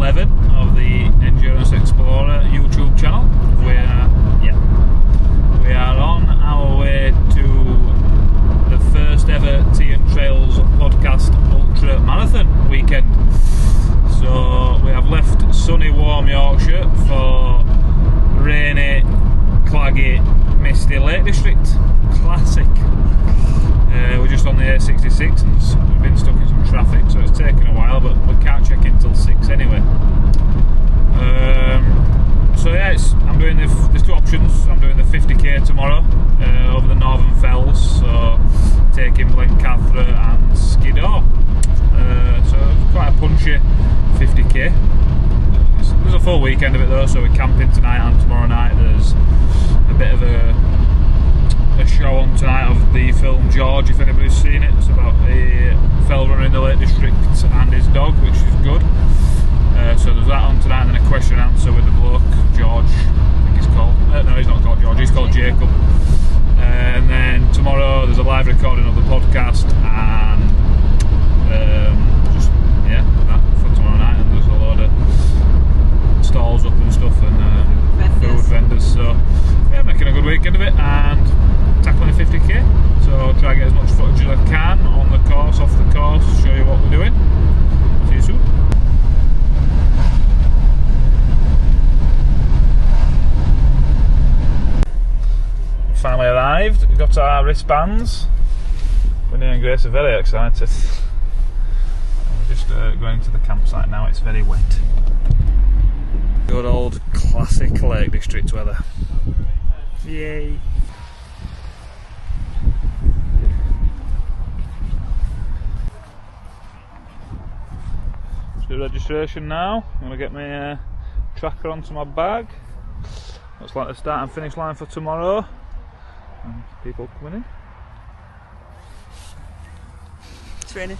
11 of the Endurance Explorer YouTube channel. We are on our way to the first ever Tea and Trails podcast ultra marathon weekend. So we have left sunny warm Yorkshire for rainy, claggy, misty Lake District. Classic. We're just on the A66 and we've been stuck in some traffic, so it's taken a while, but we can't check in till 6 anyway. So yeah, I'm doing there's two options. I'm doing the 50k tomorrow over the Northern Fells, so taking Blencathra and Skiddaw. So it's quite a punchy 50k. There's a full weekend of it though, so we're camping tonight and tomorrow night. There's a bit of a show on tonight of the film George, if anybody's seen it. It's about a fell runner in the Lake District and his dog, which is good. So there's that on tonight, and then a question and answer with the bloke, George, I think he's called. No, he's not called George, he's called Jacob. And then tomorrow there's a live recording of the podcast, and that for tomorrow night, and there's a load of stalls up and stuff, and food vendors. So yeah, making a good weekend of it, and tackling a 50k. So I'll try and get as much footage as I can on the course, off the course, show you what we're doing. See you soon. Finally arrived, we got our wristbands. Winnie and Grace are very excited. We're just going to the campsite now, it's very wet. Good old classic Lake District weather. Yay! Let's do registration now. I'm going to get my tracker onto my bag. Looks like the start and finish line for tomorrow. And people coming in. It's raining.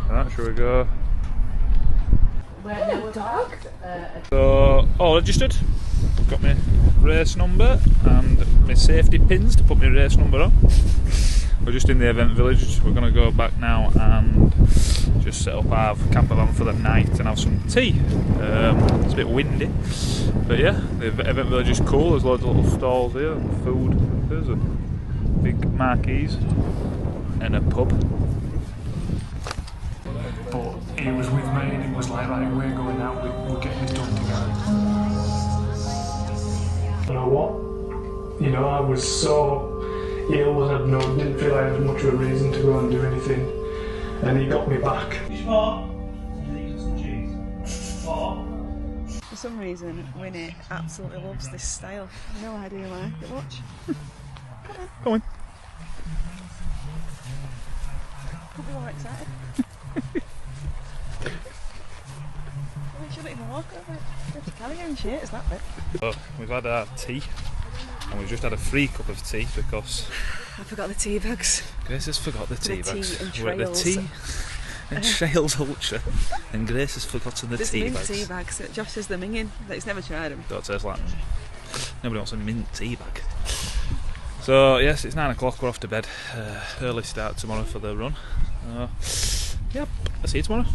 Right, shall we go? Dog? So, all registered. Got my race number and my safety pins to put my race number on. We're just in the event village. We're going to go back now and just set up our camper van for the night and have some tea. It's a bit windy, but yeah, the event village is cool. There's loads of little stalls here and food. There's a big marquees and a pub. But he was with me and it was like, right, we're going out, we're getting this done together. You know what? You know, I was so ill and didn't feel I had much of a reason to go and do anything, and he got me back. For some reason, Winnie absolutely loves this style. No idea why, but watch. Come on. Could be more excited. She shouldn't even walk over it. You have to carry her and shit, is that bit? So, we've had our tea. And we've just had a free cup of tea because I forgot the tea bags. Grace has forgot the tea bags. Tea We're at the Tea and Trails Ultra, and Grace has forgotten the tea bags. Tea bags. Josh says they're minging, but he's never tried them. Don't taste like mint. Nobody wants a mint tea bag. So yes, it's 9 o'clock. We're off to bed. Early start tomorrow for the run. Yep. I'll see you tomorrow.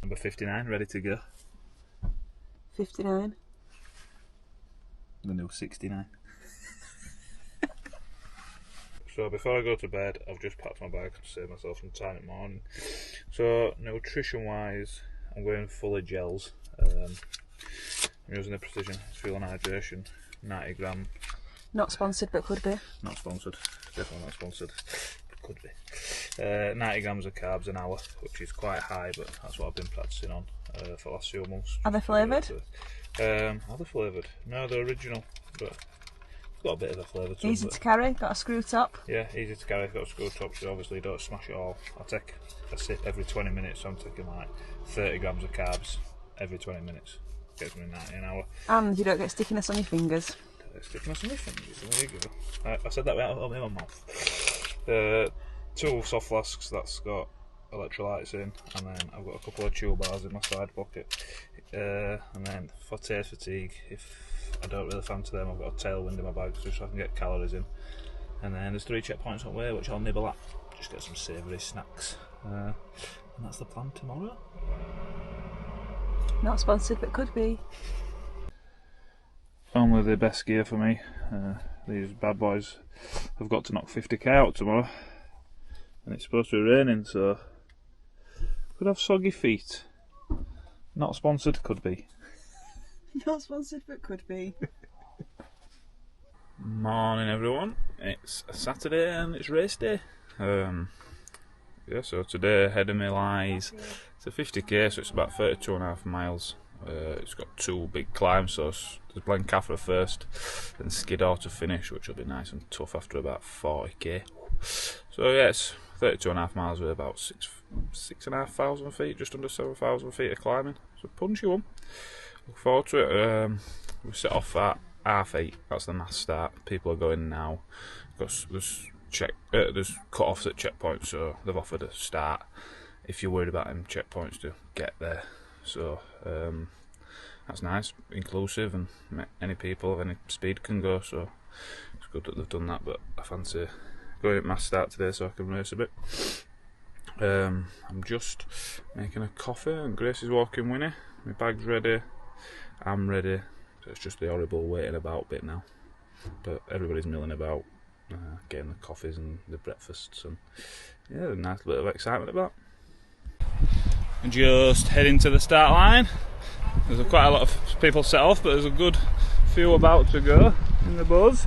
Number 59, ready to go. 59. The new 69. So before I go to bed, I've just packed my bag to save myself some time in the morning. So nutrition wise, I'm going fully gels. I'm using the Precision Fuel and Hydration, 90 gram. Not sponsored, but could be. Not sponsored, definitely not sponsored. Could be. 90 grams of carbs an hour, which is quite high, but that's what I've been practicing on for the last few months. Are they flavoured? Are they flavoured? No, they're original, but got a bit of a flavour to them. Easy to carry, got a screw top. Yeah, easy to carry, got a screw top, so obviously don't smash it all. I take a sip every 20 minutes, so I'm taking like 30 grams of carbs every 20 minutes. Gets me 90 an hour. And you don't get stickiness on your fingers. Stickiness on my fingers, there you go. I said that without opening my mouth. 2 soft flasks that's got electrolytes in, and then I've got a couple of chew bars in my side pocket. And then for taste fatigue, if I don't really fancy them, I've got a tailwind in my bag just so I can get calories in. And then there's 3 checkpoints on the way which I'll nibble at, just get some savoury snacks. And that's the plan tomorrow. Not sponsored, but could be. Only the best gear for me. These bad boys have got to knock 50k out tomorrow, and it's supposed to be raining, so could have soggy feet. Not sponsored, could be. Not sponsored, but could be. Morning everyone, it's a Saturday and it's race day. Yeah, so today ahead of me lies, it's a 50k, so it's about 32.5 miles. It's got 2 big climbs, so there's Blencathra first, then Skiddaw to finish, which will be nice and tough after about 40k. So yeah, it's 32.5 miles with about 6,500 feet, just under 7,000 feet of climbing. It's a punchy one. Look forward to it. We set off at 8:30. That's the mass start. People are going now because there's cut-offs at checkpoints, so they've offered a start if you're worried about them checkpoints to get there. So that's nice, inclusive, and any people of any speed can go, so it's good that they've done that. But I fancy going at mass start today so I can race a bit. I'm just making a coffee and Grace is walking Winnie. My bag's ready, I'm ready, so it's just the horrible waiting about bit now. But everybody's milling about, getting the coffees and the breakfasts, and yeah, there's a nice bit of excitement about. And just heading to the start line. There's quite a lot of people set off, but there's a good few about to go in the buzz.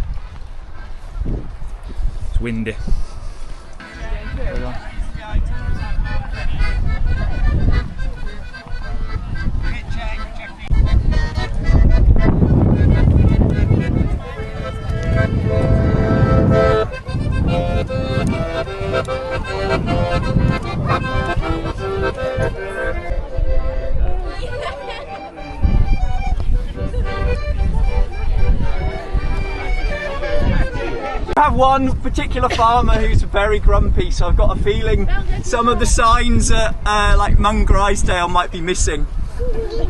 It's windy. There we go. I have one particular farmer who's very grumpy, so I've got a feeling some of the signs at like Mungrisdale might be missing,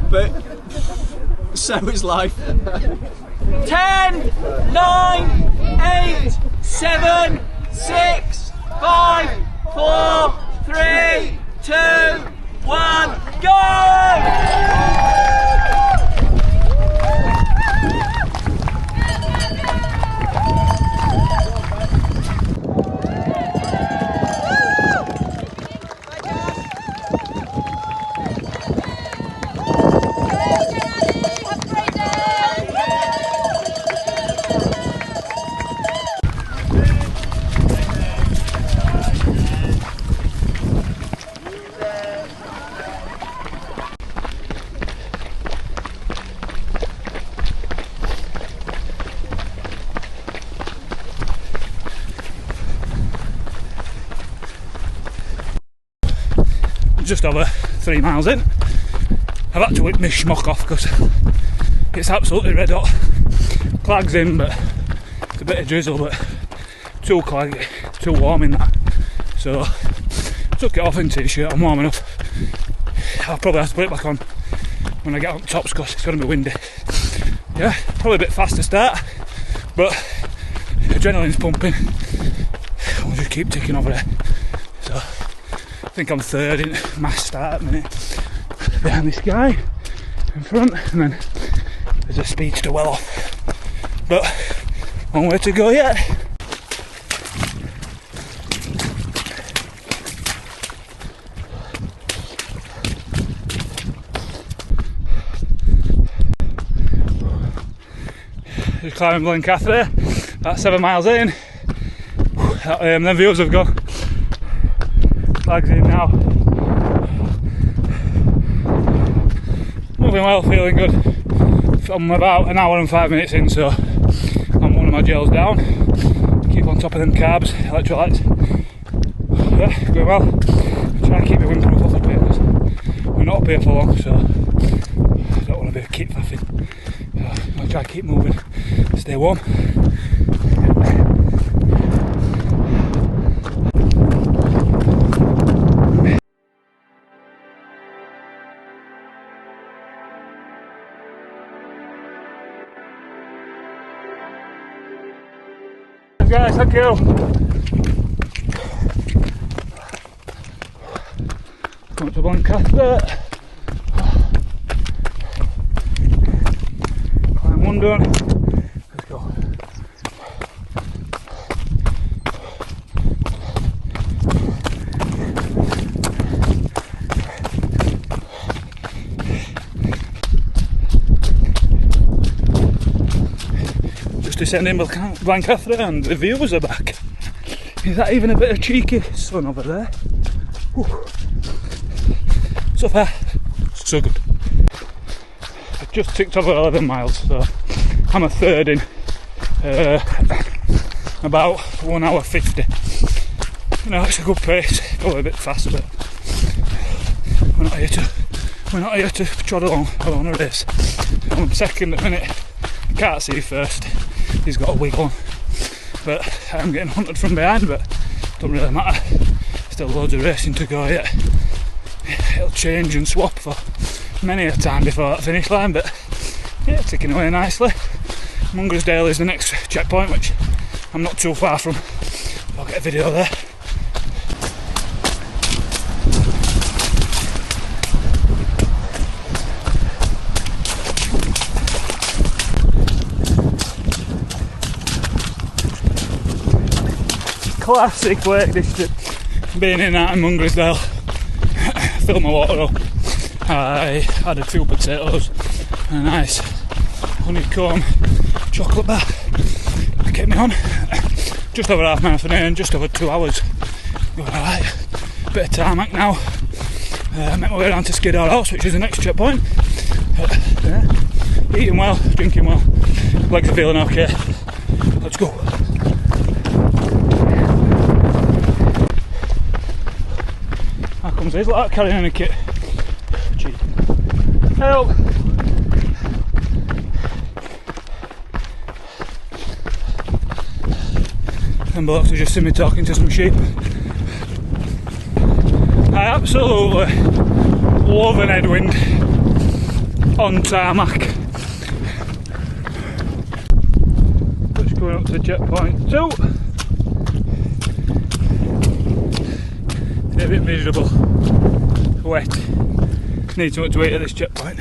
but so is life. 10, 9, 8, 7, 6, 5, 4, 3, 2, 1, go! Just over 3 miles in, I've had to whip my schmuck off because it's absolutely red hot. Clag's in, but it's a bit of drizzle, but too claggy, too warm in that. So took it off in t-shirt, I'm warm enough. I'll probably have to put it back on when I get on tops because it's going to be windy. Yeah, probably a bit fast to start, but adrenaline's pumping. We'll just keep ticking over there. So I think I'm third in mass start at the minute, behind this guy in front, and then there's a speedster well off, but one way to go yet. Just climbing Blencathra, about 7 miles in. Them views have gone. Flags in now. Moving well, feeling good. I'm about an hour and 5 minutes in, so I'm one of my gels down. Keep on top of them carbs, electrolytes. Yeah, going well. Try and keep my windproof off up here because we're not up here for long, so I don't want to be keep faffing. So I'll try and keep moving, stay warm. guys, thank you. Come up to Blancaster. Climb one done. Let's go. Just descending Blancaster and the viewers are back. Is that even a bit of cheeky sun over there? Whew. So far, so good. I've just ticked over 11 miles, so I'm a third in about 1 hour 50. You know, it's a good pace, probably a bit fast, but we're not here to trot along a race. I'm second at the minute. Can't see first. He's got a wig on, but I'm getting hunted from behind, but don't really matter. Still loads of racing to go yet. It'll change and swap for many a time before that finish line, but yeah, ticking away nicely. Mungersdale is the next checkpoint, which I'm not too far from. I'll get a video there. Classic Lake District. Being in that in Mungersdale. Filled my water up. I had a few potatoes and a nice honeycomb chocolate bar. That kept me on. Just over half marathon in, just over 2 hours. Going alright. Bit of tarmac now. Make my way down to Skiddaw House, which is the next checkpoint. Yeah. Eating well, drinking well. Legs are feeling okay. Let's go. How comes these like that carrying a kit? Cheap. Help! And blokes are just seen me talking to some sheep. I absolutely love an headwind on tarmac. Just going up to checkpoint 2. A bit miserable, wet, need something to eat at this checkpoint.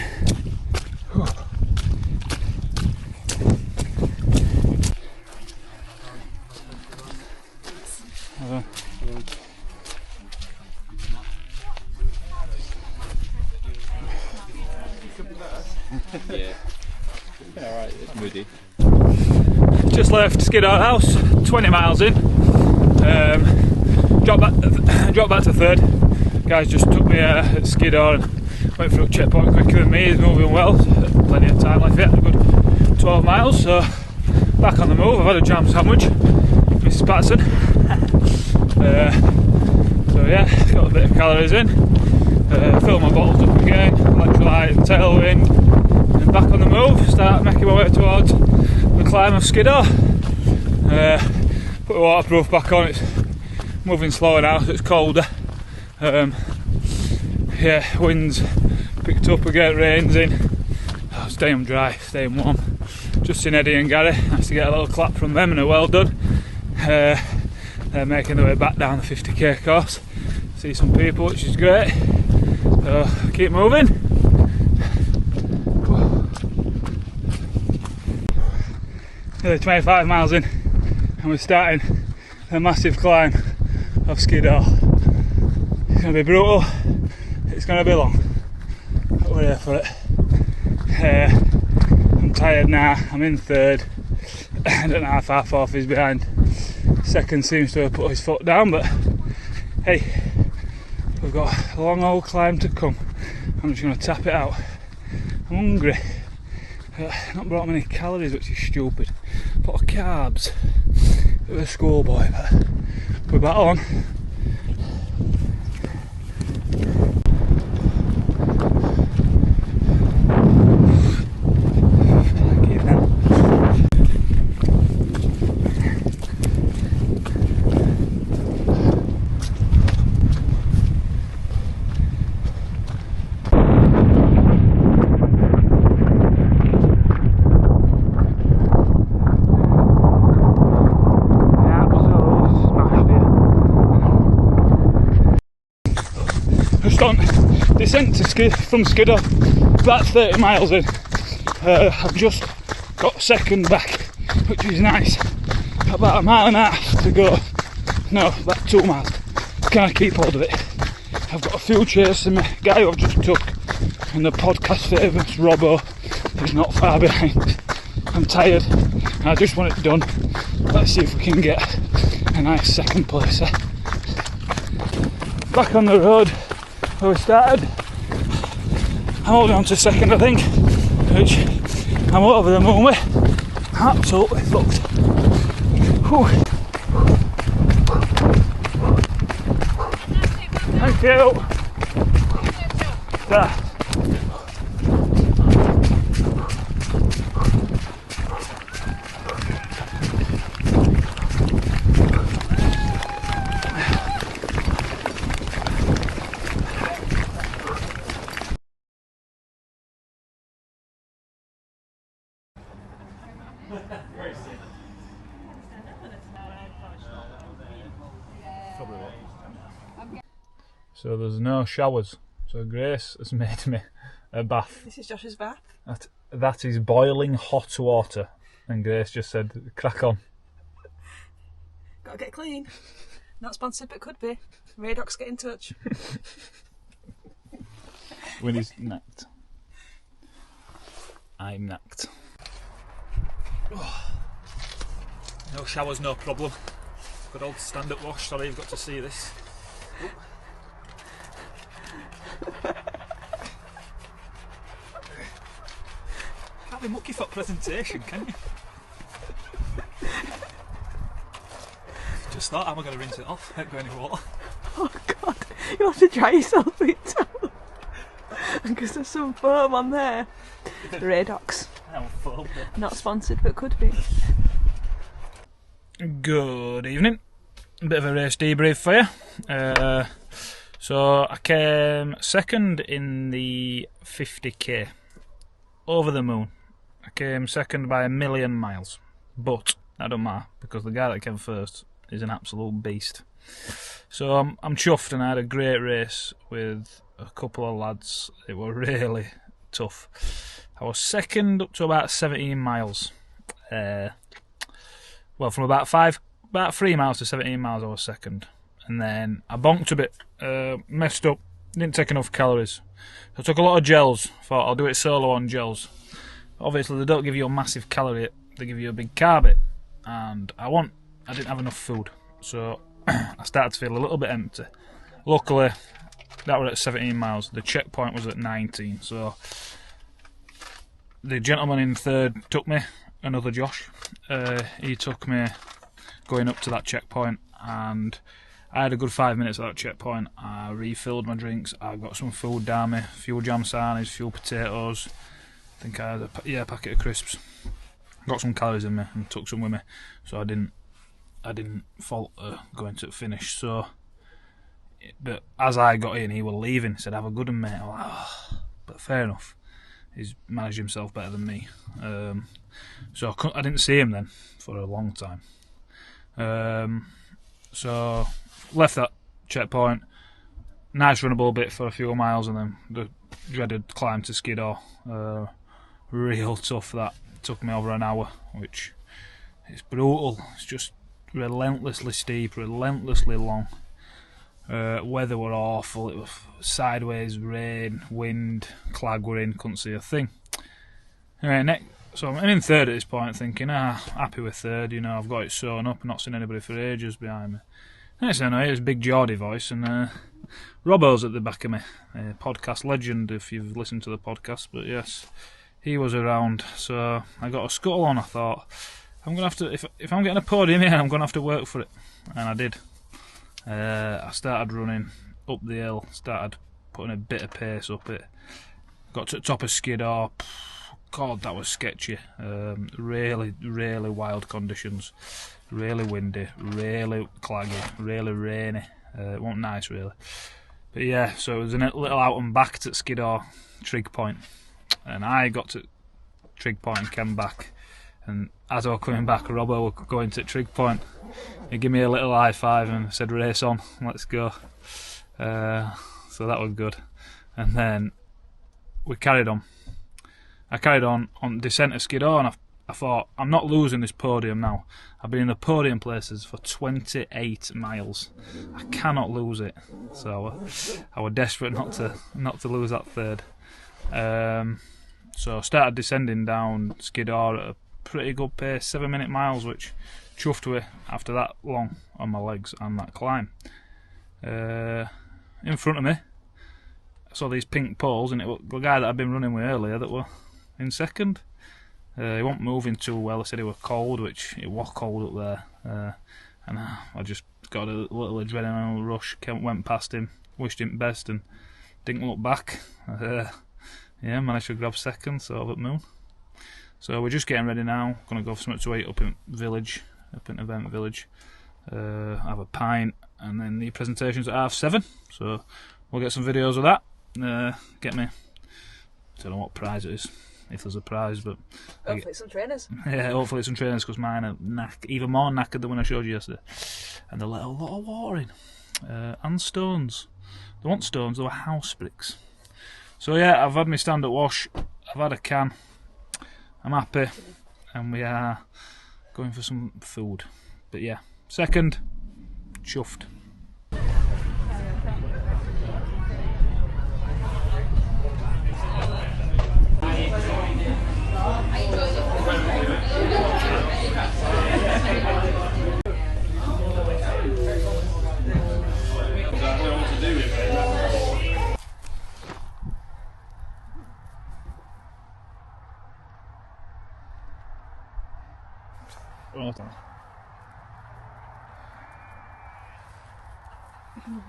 Yeah. Alright, it's moody. Just left Skiddaw House, 20 miles in. Dropped back to third. Guys just took me at Skiddaw and went through a checkpoint quicker than me. He's moving well, plenty of time left yet, a good 12 miles, so back on the move. I've had a jam sandwich, Mrs. Patterson. So yeah, got a bit of calories in, filled my bottles up again, electrolyte, tailwind, and back on the move, start making my way towards the climb of Skiddaw. Put the waterproof back on, it's moving slower now, so it's colder. Yeah, winds picked up again, rain's in. Oh, staying dry, staying warm. Just seen Eddie and Gary, nice to get a little clap from them and a well done. They're making their way back down the 50k course. See some people, which is great. So keep moving. Nearly 25 miles in, and we're starting a massive climb of Skiddaw. It's going to be brutal, it's going to be long, but we're here for it. I'm tired now, I'm in third. I don't know how far fourth is behind. Second seems to have put his foot down, but hey, we've got a long old climb to come. I'm just going to tap it out. I'm hungry. Not brought many calories, which is stupid. A lot of carbs. Bit of a schoolboy, but we're back on. descent from Skiddaw, about 30 miles in. I've just got second back, which is nice. About a mile and a half to go. No, about 2 miles. Can I keep hold of it? I've got a few chasing me. Guy who I've just took, and the podcast famous Robbo is not far behind. I'm tired. I just want it done. Let's see if we can get a nice second place. Back on the road where we started. I'm holding on to second, I think, which I'm over the moon with. Absolutely fucked. Whew. Thank you. There. So there's no showers. So Grace has made me a bath. This is Josh's bath. That is boiling hot water. And Grace just said, crack on. Gotta get clean. Not sponsored, but could be. Radox, get in touch. When he's knacked. I'm knacked. No showers, no problem. Good old stand-up wash. Sorry, you've got to see this. Can't be mucky for presentation, can you? Just thought, how am I going to rinse it off? Ain't got any water. Oh God, you'll have to dry yourself with it towel. Because there's some foam on there. Radox. Not sponsored, but could be. Good evening. A bit of a race debrief for you. So I came second in the 50k. Over the moon. I came second by 1,000,000 miles. But that don't matter, because the guy that came first is an absolute beast. So I'm chuffed, and I had a great race with a couple of lads. It was really tough. I was second up to about 17 miles. Well, from about 3 miles to 17 miles I was second. And then I bonked a bit, messed up, didn't take enough calories. So I took a lot of gels, thought I'll do it solo on gels. Obviously they don't give you a massive calorie hit, they give you a big carb hit. And I didn't have enough food. So I started to feel a little bit empty. Luckily, that was at 17 miles. The checkpoint was at 19. So the gentleman in third took me, another Josh. He took me going up to that checkpoint, and I had a good 5 minutes at that checkpoint. I refilled my drinks, I got some food down me, a few jam sarnies, a few potatoes. I think I had a packet of crisps. Got some calories in me and took some with me, so I didn't falter going to the finish. So, but as I got in, he was leaving. He said, "Have a good one, mate." I'm like, oh, but fair enough. He's managed himself better than me. So I didn't see him then for a long time. So left that checkpoint. Nice runnable bit for a few miles, and then the dreaded climb to Skiddaw. Real tough that. Took me over an hour, which is brutal. It's just relentlessly steep, relentlessly long. Weather were awful. It was sideways, rain, wind, clag were in, couldn't see a thing. Anyway, so I'm in third at this point, thinking, happy with third, you know, I've got it sewn up, not seen anybody for ages behind me. Next thing I know, here's Big Geordie voice, and Robbo's at the back of me, podcast legend if you've listened to the podcast, but yes, he was around. So I got a scuttle on. I thought, I'm gonna have to, if I'm getting a podium here, I'm gonna have to work for it, and I did. I started running up the hill, started putting a bit of pace up it, got to the top of Skiddaw. God, that was sketchy. Really, really wild conditions, really windy, really claggy, really rainy. It wasn't nice really, but yeah, so it was a little out and back at Skiddaw Trig Point, and I got to Trig Point and came back, and as I was coming back, Robbo was going to Trig Point. He gave me a little high five and said, "Race on, let's go." So that was good. and then we carried on. I carried on descent of Skiddaw, and I thought, I'm not losing this podium now. I've been in the podium places for 28 miles. I cannot lose it. So I was desperate not to lose that third. So I started descending down Skiddaw at a pretty good pace, 7-minute miles, which chuffed with after that long on my legs and that climb. In front of me, I saw these pink poles, and it was the guy that I'd been running with earlier that were in second. He wasn't moving too well. I said he was cold, which it was cold up there. And I just got a little adrenaline rush, went past him, wished him best, and didn't look back. Yeah, managed to grab second, sort of at Moon. So we're just getting ready now. Gonna go for something to eat up in village, up in Event Village. Have a pint, and then the presentation's at 7:30. So we'll get some videos of that. Get me. I don't know what prize it is, if there's a prize, but hopefully some trainers. Yeah, hopefully some trainers, because mine are even more knackered than when I showed you yesterday. And they let a lot of water in, and stones. They want stones. They were house bricks. So yeah, I've had my stand-up wash. I've had a can. I'm happy, and we are going for some food. But yeah, second, chuffed.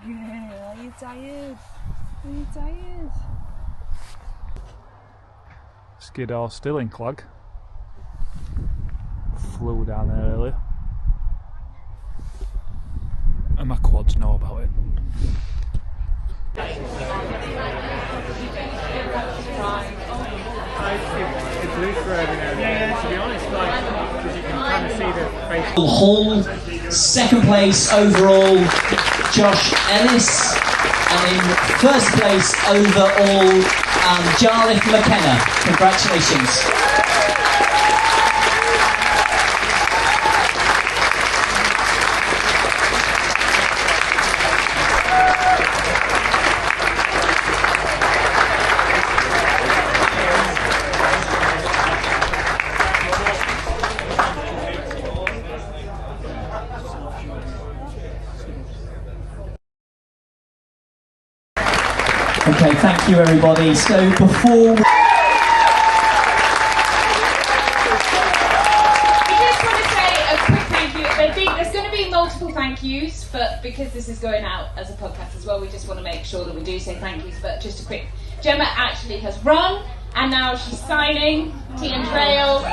Yeah, are you tired? Are you tired? Skiddaw still in clag. Flew down there earlier. And my quads know about it. Yeah, to be honest, because you can kind of see the face. Hall, second place overall, Josh Ellis, and in first place overall, Jarlath McKenna. Congratulations. Okay, thank you everybody. So before We just want to say a quick thank you. There's going to be multiple thank yous, but because this is going out as a podcast as well, we just want to make sure that we do say thank yous. But just a quick, Gemma actually has run, and now she's signing Tea and Trail.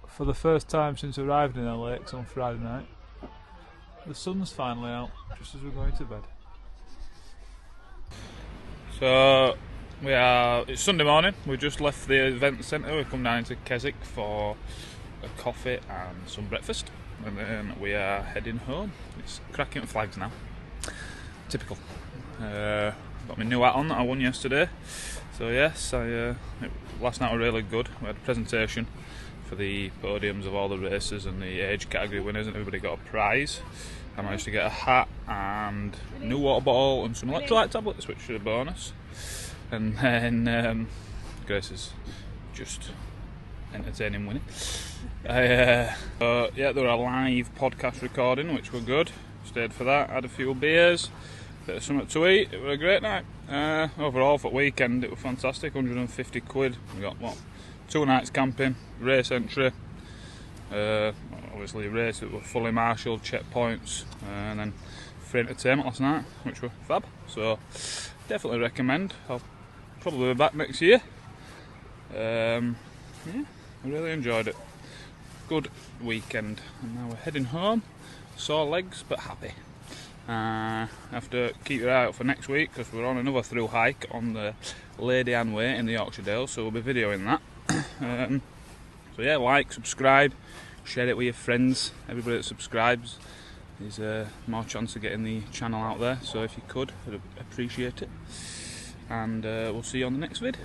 For the first time since arriving in the lakes on Friday night, the sun's finally out, just as we're going to bed. So it's Sunday morning. We just left the event centre. We've come down into Keswick for a coffee and some breakfast, and then we are heading home. It's cracking flags now. Typical. Got my new hat on that I won yesterday. So yes, last night was really good. We had a presentation for the podiums of all the races and the age category winners, and everybody got a prize. I managed to get a hat and a new water bottle and some electrolyte tablets, which are a bonus. And then Grace is just entertaining winning. Yeah, there were a live podcast recording, which were good. Stayed for that, had a few beers, bit of something to eat. It was a great night. Overall for the weekend it was fantastic. 150 quid. We got 2 nights camping, race entry, obviously a race that were fully marshalled, checkpoints, and then free entertainment last night, which were fab. So definitely recommend. I'll probably be back next year. Yeah, I really enjoyed it. Good weekend. And now we're heading home. Sore legs but happy. Have to keep your eye out for next week, because we're on another through hike on the Lady Anne Way in the Yorkshire Dales, so we'll be videoing that. So yeah, like, subscribe, share it with your friends. Everybody that subscribes is more chance of getting the channel out there. So if you could, I'd appreciate it. And we'll see you on the next vid.